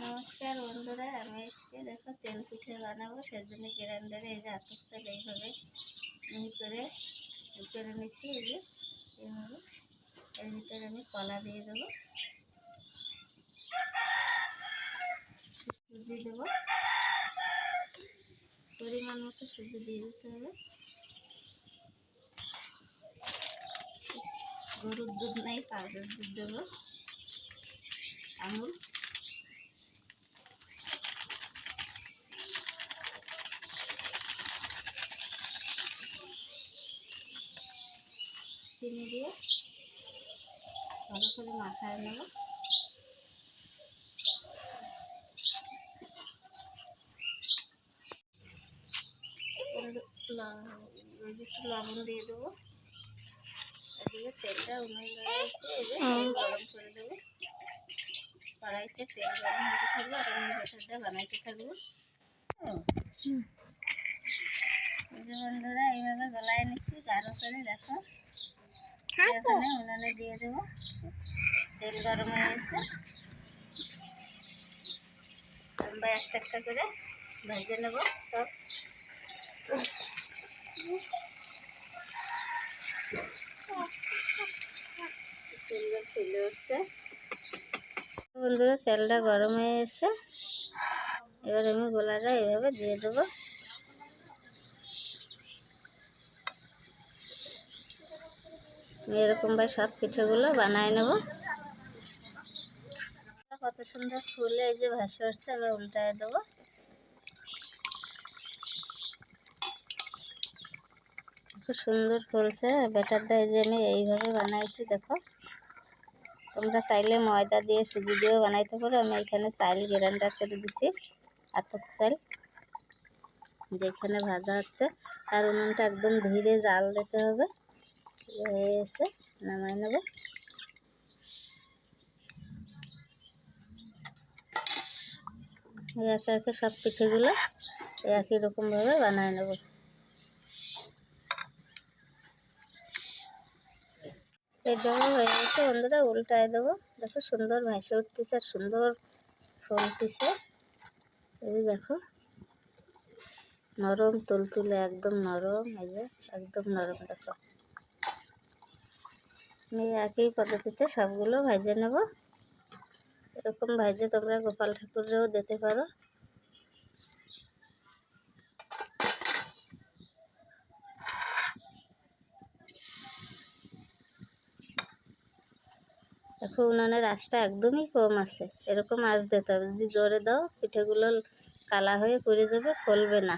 নমস্কার বন্ধুরা, আমি আজকে দেখো তেল পিঠে বানাবো। সেজন্য গ্রাইন্ডারে এই যে আতপ চাল এইভাবে মিহি করে নিচ্ছি। এই যে এইভাবে এর ভিতরে আমি কলা দিয়ে দেবো, সুজি দেবো, পরিমাণ মতো সুজি দিয়ে দিতে হবে। গরুর দুধ নেই, পাউডার দুধ দেবো, আমুল, চিনি দিয়ে ভালো করে মাখায় নেব। একটু লবণ দিয়ে দেবো। এদিকে তেলটা উনুন ধরেছে, এই যে গরম করে দেবো। কড়াইতে তেল গরম হতে থাকবে আর আমি ব্যাটারটা বানাইতে থাকবো। এই যে বন্ধুরা, এইভাবে গলায় নিচ্ছি গাঢ় করে। দেখো এখানে উনুনে দিয়ে দেবো। তেল গরম হয়ে গেছে, আমরা একটা একটা করে ভেজে নেব। সব তেল ফুলে উঠছে বন্ধুরা, তেলটা গরম হয়ে গেছে। এবার আমি গোলাটা এইভাবে দিয়ে দেবো। এরকমভাবে সব পিঠেগুলো বানায় নেব। কত সুন্দর ফুলে এই যে ভাসে উঠছে, আমি উল্টায় দেবো। খুব সুন্দর ফুলছে ব্যাটারটা। এই যে আমি এইভাবে বানাইছি। দেখো, তোমরা চাইলে ময়দা দিয়ে সুজি দিয়েও বানাইতে পারো। আমি এখানে চাল গ্রাইন্ডার করে দিছি, আতপ চাল যেখানে ভাজা হচ্ছে। আর উনুনটা একদম ধীরে জাল দিতে হবে। হয়ে এসে নামাই নেব। একে একে সব পিঠেগুলো একই রকমভাবে বানায় নেব। এটা হয়ে গেছে বন্ধুরা, উল্টায় দেবো। দেখো সুন্দর ভাসে উঠতেছে আর সুন্দর ফুলতেছে। এই দেখো নরম তুলতুলে, একদম নরম। এই যে একদম নরম। দেখো আমি একই পদ্ধতিতে সবগুলো ভেজে নেব। এরকম ভেজে তোমরা গোপাল ঠাকুরেও দিতে পারো। দেখো উনানের আঁচটা একদমই কম আছে। এরকম আঁচ দিতে হবে। যদি জোরে দাও পিঠেগুলো কালা হয়ে পুড়ে যাবে, ফলবে না।